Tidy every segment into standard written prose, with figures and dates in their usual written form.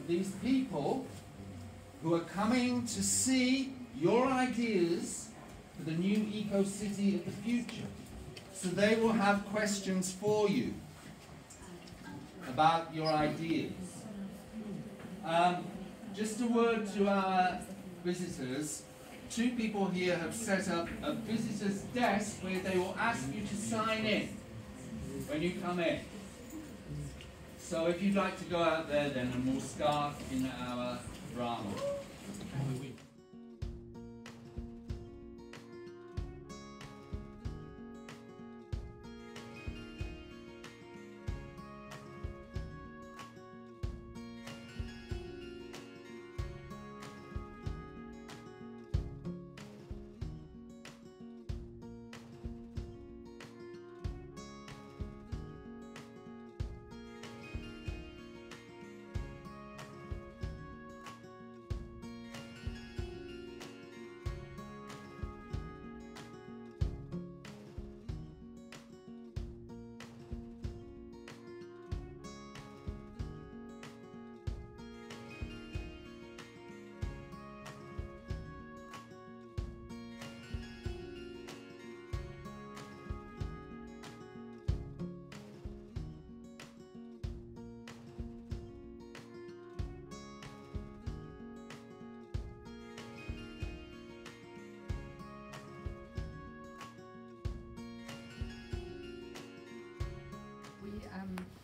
these people who are coming to see your ideas for the new eco-city of the future. So they will have questions for you about your ideas. Just a word to our visitors. 2 people here have set up a visitor's desk where they will ask you to sign in when you come in. So if you'd like to go out there then, and we'll start in our drama.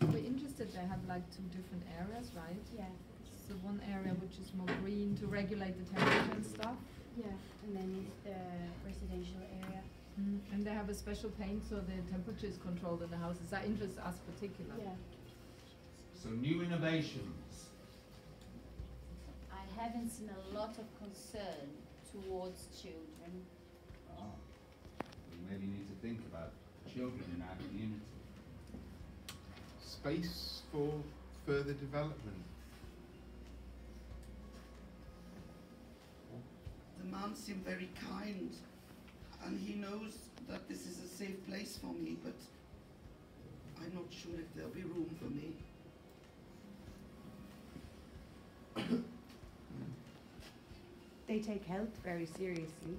We're interested, they have like 2 different areas, right? Yeah. So one area which is more green to regulate the temperature and stuff. Yeah, and then it's the residential area. And they have a special paint so the temperature is controlled in the houses. That interests us particularly. Yeah. So new innovations. I haven't seen a lot of concern towards children. We maybe need to think about children in our community. Space for further development. The man seemed very kind, and he knows that this is a safe place for me, but I'm not sure if there'll be room for me. They take health very seriously,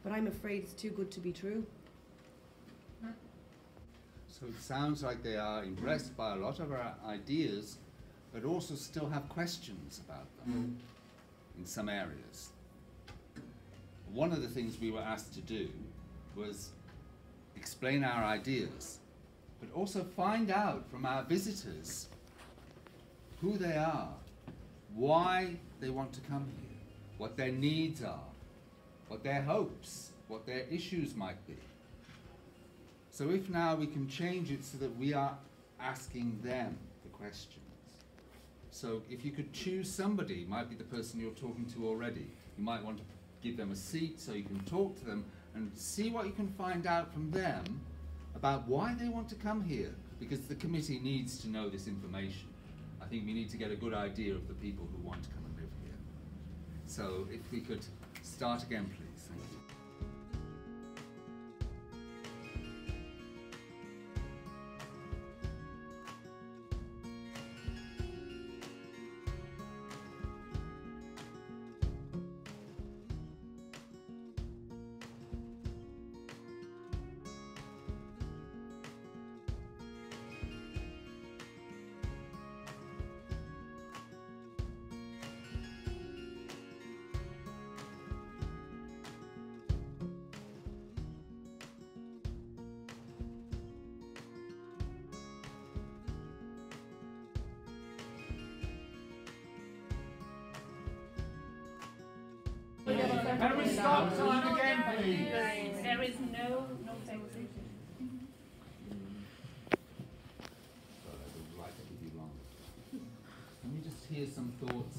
but I'm afraid it's too good to be true. So it sounds like they are impressed by a lot of our ideas, but also still have questions about them in some areas. One of the things we were asked to do was explain our ideas, but also find out from our visitors who they are, why they want to come here, what their needs are, what their hopes, what their issues might be. So if now we can change it so that we are asking them the questions. So if you could choose somebody, might be the person you're talking to already. You might want to give them a seat so you can talk to them and see what you can find out from them about why they want to come here, because the committee needs to know this information. I think we need to get a good idea of the people who want to come and live here. So if we could start again, please. Thank you. Can we stop time again, please? There is no taxation. Can we just hear some thoughts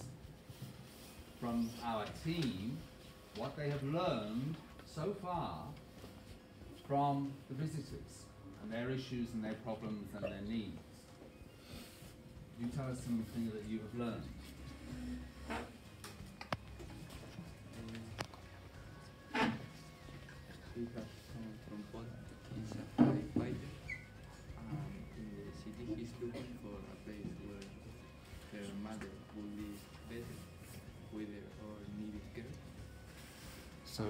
from our team, what they have learned so far from the visitors and their issues and their problems and their needs? You tell us something that you have learned. We have someone from Poland. He's a firefighter. In the city, he's looking for a place where her mother So,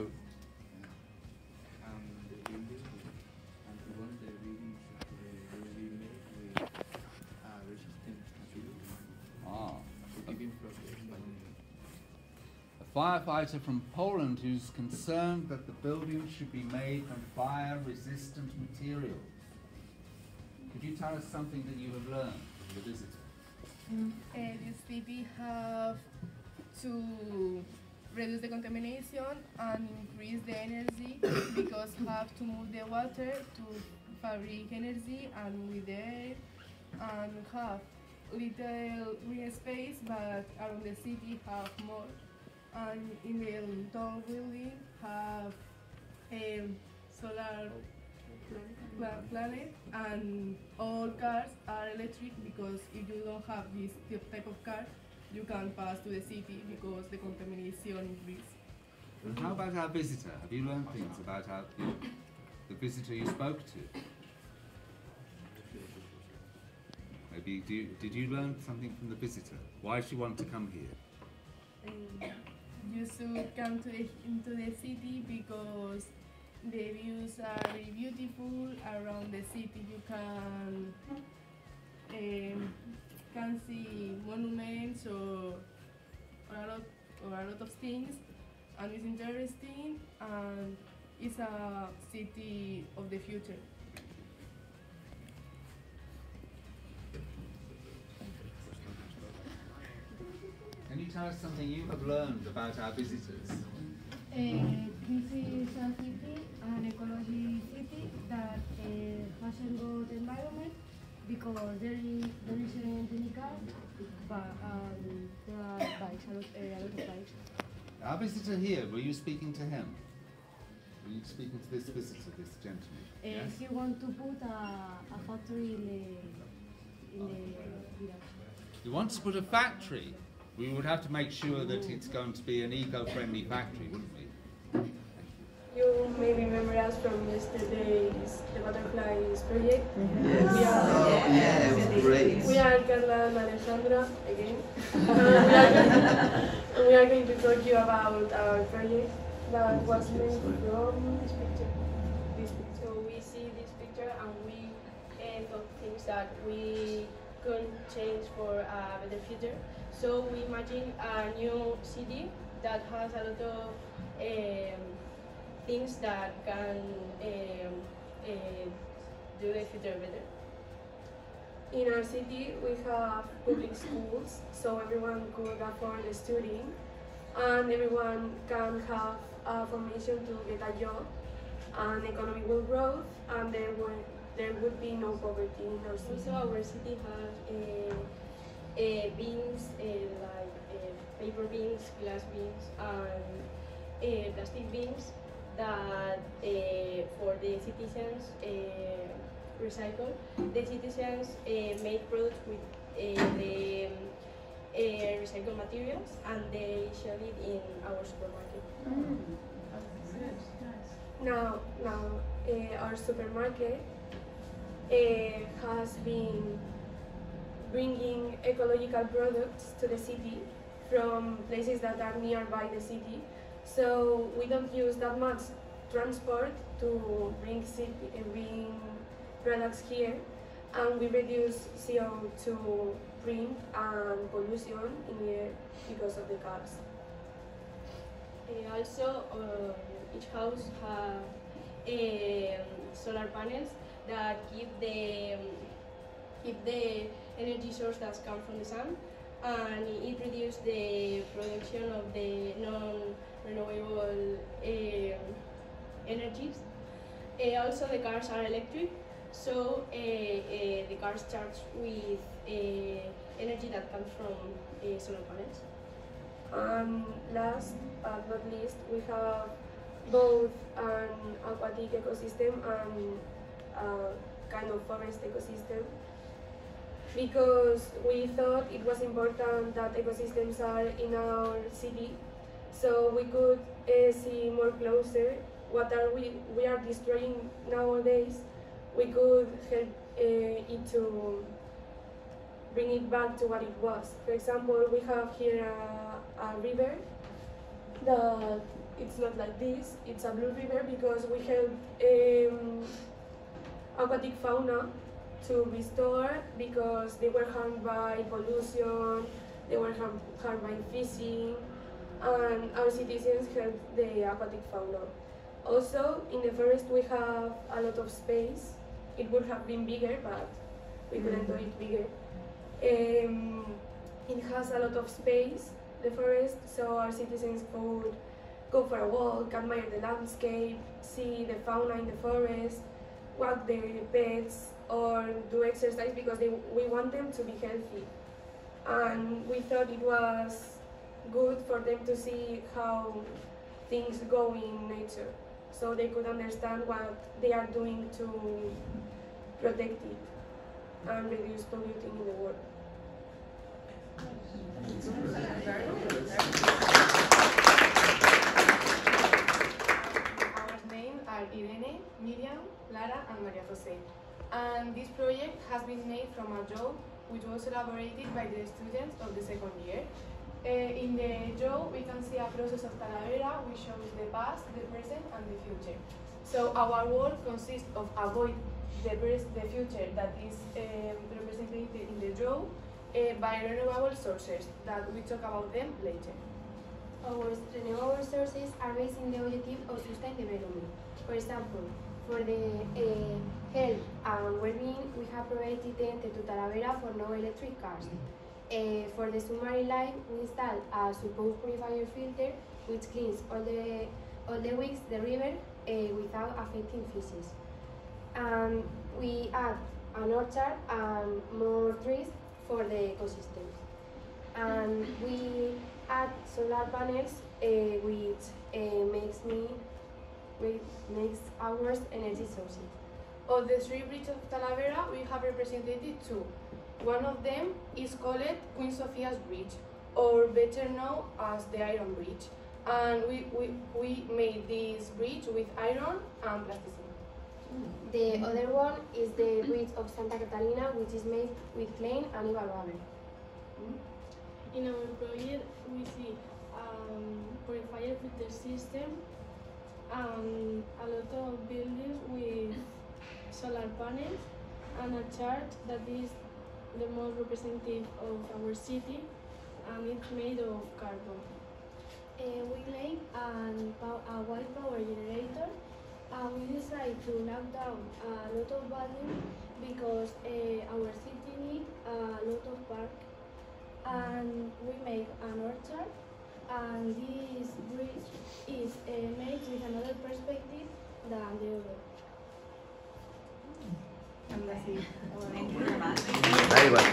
The building, and we want the building will be made with resistant material to keep in progress. a firefighter from Poland who's concerned that the building should be made from fire-resistant materials. Could you tell us something that you have learned from the visit? The city have to reduce the contamination and increase the energy because have to move the water to fabric energy and with the air and have little green space, but around the city have more. And in the tall building have a solar planet, and all cars are electric because if you don't have this type of car, you can't pass to the city because the contamination increases. And how about our visitor? Have you learned things about the visitor you spoke to? Maybe did you learn something from the visitor? Why she want to come here? You should come into the city because the views are very beautiful around the city. You can see monuments or a lot of things, and it's interesting, and it's a city of the future. Can you tell us something you have learned about our visitors? This is a city, an ecology city that hasn't got environment because there isn't any cars, but there are bikes, a lot of bikes. Our visitor here, were you speaking to him? Were you speaking to this visitor, this gentleman? Yes? He wants to put a factory in the village. He wants to put a factory. We would have to make sure that it's going to be an eco-friendly factory, wouldn't we? You may remember us from yesterday's the Butterflies project. Yes. It was great. We are Carla and Alejandra again. We are going to talk to you about our project that was made from this picture. So we see this picture and we thought things that we could change for a better future. So we imagine a new city that has a lot of things that can do the future better. In our city, we have public schools, so everyone could afford studying, and everyone can have a formation to get a job, and economic will grow, and there would be no poverty in our city. Also, our city has bins like paper bins, glass bins, and plastic bins that for the citizens recycle. The citizens make products with the recycled materials and they sell it in our supermarket. Now our supermarket has been bringing ecological products to the city from places that are nearby the city. So we don't use that much transport to bring products here, and we reduce CO2 print and pollution in the air because of the cars. Also, each house has solar panels that keep the energy source that comes from the sun, and it reduces the production of the non-renewable energies. Also, the cars are electric, so the cars charge with energy that comes from solar panels. And last but not least, we have both an aquatic ecosystem and a kind of forest ecosystem, because we thought it was important that ecosystems are in our city, so we could see more closer what we are destroying nowadays. We could help it to bring it back to what it was. For example, we have here a river that it's not like this. It's a blue river because we help aquatic fauna to restore because they were harmed by pollution, they were harmed by fishing, and our citizens help the aquatic fauna. Also, in the forest we have a lot of space. It would have been bigger, but we couldn't do it bigger. It has a lot of space, the forest, so our citizens could go for a walk, admire the landscape, see the fauna in the forest, walk their pets, or do exercise because we want them to be healthy. And we thought it was good for them to see how things go in nature, so they could understand what they are doing to protect it and reduce polluting in the world. Our names are Irene, Miriam, Lara, and Maria Jose. And this project has been made from a job which was elaborated by the students of the second year. In the job, we can see a process of Talavera which shows the past, the present, and the future. So our work consists of avoid the future that is represented in the job by renewable sources that we talk about them later. Our renewable sources are based in the objective of sustainable development. For example, for the health and well-being, we have provided Este to Talavera for no electric cars. For the submarine life, we install a supposed purifier filter which cleans all the weeks the river without affecting fishes. And we add an orchard and more trees for the ecosystem. And we add solar panels which makes our energy sources. Of the three bridges of Talavera, we have represented two. One of them is called Queen Sophia's Bridge, or better known as the Iron Bridge. And we made this bridge with iron and plasticine. The other one is the bridge of Santa Catalina, which is made with clay and rubber. In our project, we see purifier filter system and a lot of buildings with solar panels and a chart that is the most representative of our city, and it's made of carbon. We made a white power generator, and we decided to knock down a lot of buildings because our city needs a lot of park. And we make an orchard, and this bridge is made with another perspective than the other. And that's it. Thank you very much. Very well.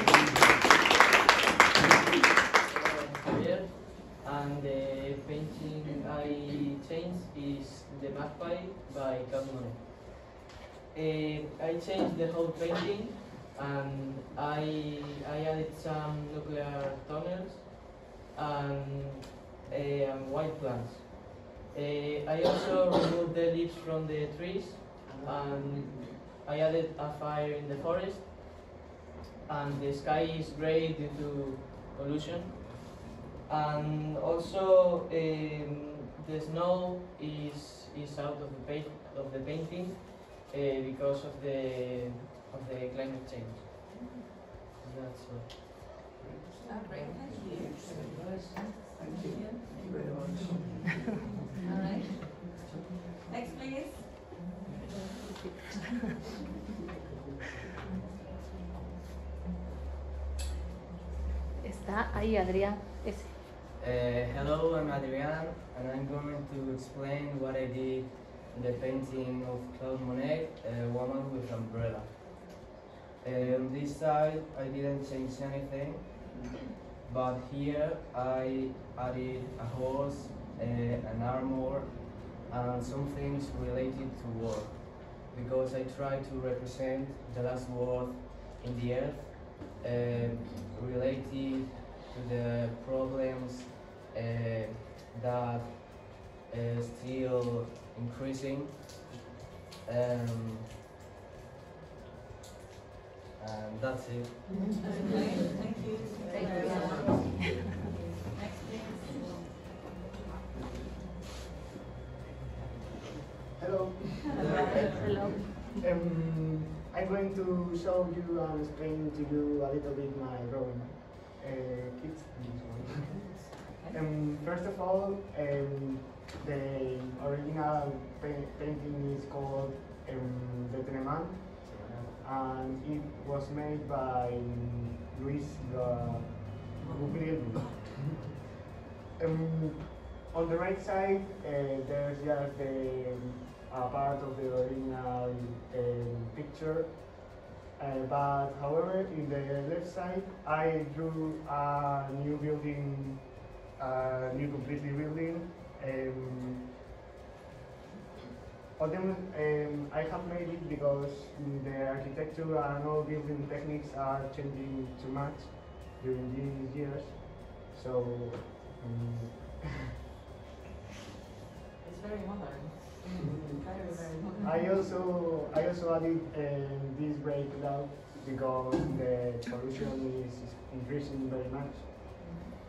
And the painting I changed is The Magpie by Claude Monet. I changed the whole painting, and I added some nuclear tunnels and white plants. I also removed the leaves from the trees, and I added a fire in the forest, and the sky is grey due to pollution. And also the snow is out of the painting because of the climate change. That's all. Great, thank you. Thank you very much. All right. Next, please. Está ahí Adrián. Ese. Hello, I'm Adrian, and I'm going to explain what I did in the painting of Claude Monet, a woman with umbrella. On this side, I didn't change anything, but here I added a horse, an armor, and some things related to war, because I tried to represent the last word in the earth, related to the problems that still increasing. And that's it. Okay, thank you. Thank you very much. Next, please. Hello. I'm going to show you and explain to you a little bit my drawing. Kids, this one. First of all, the original painting is called the Treman, and it was made by Luis Guglielmo. On the right side, there's just the part of the original picture. But however, in the left side, I drew a new building, new completely building. I have made it because the architecture and all building techniques are changing too much during these years. So it's very modern. Very, very modern. I also added this brake cloud because the pollution is increasing very much,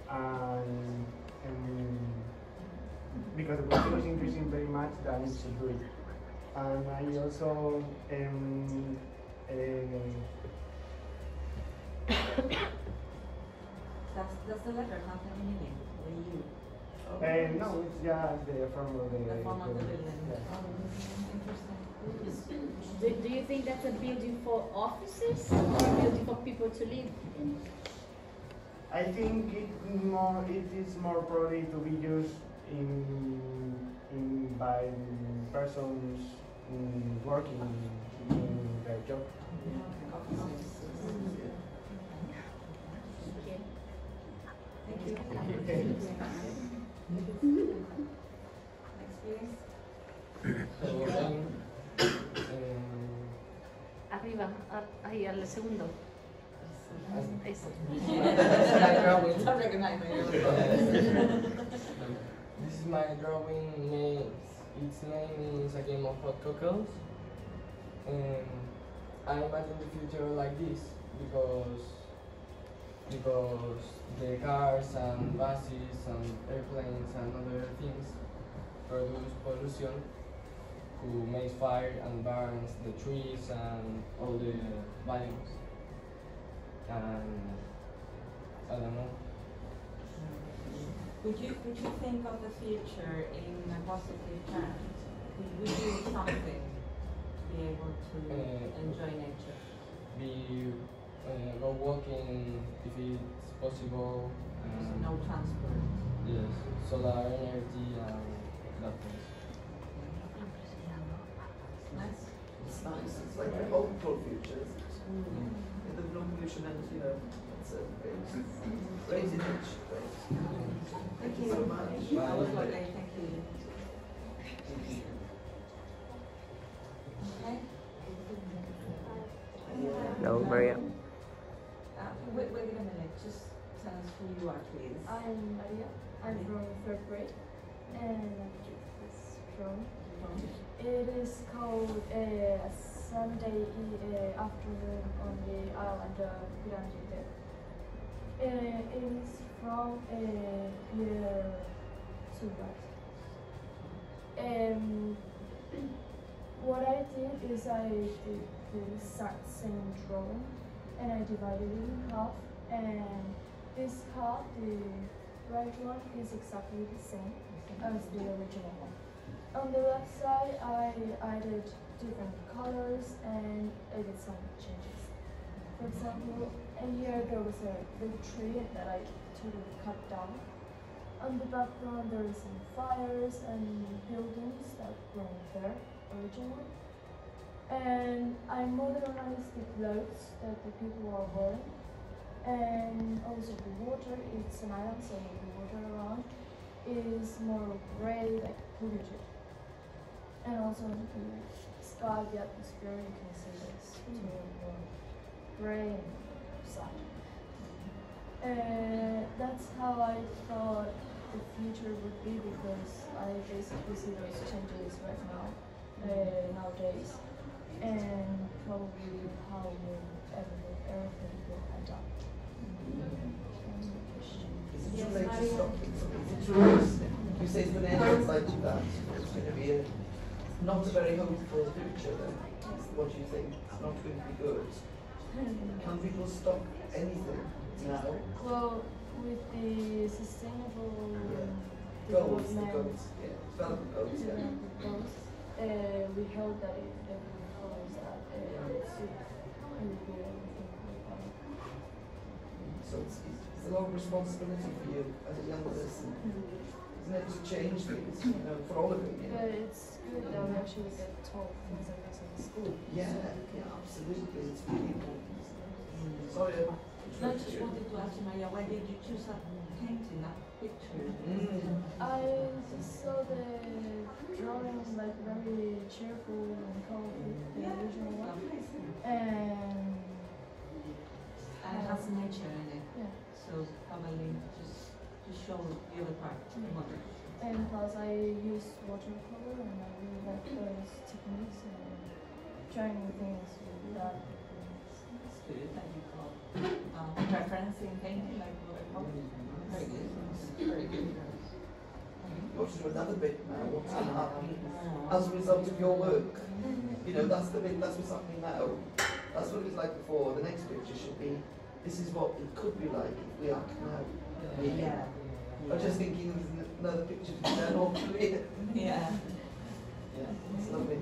and because the pollution is increasing very much, that needs to do it. And I also does the letter have any meaning? The U? No, it's just the form of the building. Yeah. Interesting. Do you think that's a building for offices or a building for people to live in? I think it is more probably to be used by persons working in their job. Thank you. Okay. Arriba, ahí al segundo. This is my drawing name. Its name is A Game of Hot Cockles. I imagine the future like this because the cars and buses and airplanes and other things produce pollution, who makes fire and burns the trees and all the buildings. And I don't know. Would you think of the future in a positive terms? Would you do something to be able to enjoy nature? Go walking if it's possible. No transport. Yes, solar energy and that things. Nice. It's nice. It's like a hopeful future. The no pollution and it's a great image. Thank you so much. That was lovely. Thank you. Okay. Hello, Maria. Wait a minute. Just tell us who you are, please. I'm Maria. I'm from 3rd grade, and this drawing. It is called a Sunday afternoon on the island of Grande. It is from Pierre Subat. What I did is I did the exact same drawing, and I divided it in half, and this half, the right one, is exactly the same as the original one. On the left side, I added different colors and I did some changes. For example, in here there was a big tree that I totally cut down. On the background there are some fires and buildings that weren't there originally. And I modernized the clothes that the people are wearing. And also the water, it's an island, so the water around is more gray, like polluted. And also the sky, the atmosphere, you can see this more gray and sun. That's how I thought the future would be, because I basically see those changes right now, nowadays, and probably how everything will adapt. Is it too late to stop? Is it too late? You say it's going to end like that. It's going to be not a very hopeful future then. anything, it's not going to be good. Can people stop anything now? Well, with the sustainable Goals, the development, goals, yeah, development goals, yeah. We hope that if everyone follows that, it will be everything. So it's a lot of responsibility for you as a young person, isn't it, to change things, you know, for all of it, you know? But it's good that we actually get taught things like this in school. Yeah, yeah, absolutely, it's really important. Sorry, I just wanted to ask you, Maria, why did you choose that painting, that picture? I just saw the drawing like very cheerful and colorful, the original one, and it has nature in it. Yeah. So probably just to show the other part. And plus I used watercolor and I really like those techniques and trying new things with that. It's good that you got preference in painting like watercolor. Very good. Very good. Go to another bit now. What's going to happen as a result of your work? You know, that's the bit. That's what's happening now. That's what it was like before. The next picture should be. This is what it could be like if we act now. Yeah. I'm just thinking there's another picture to be done. Hopefully. Yeah. Yeah. It's lovely.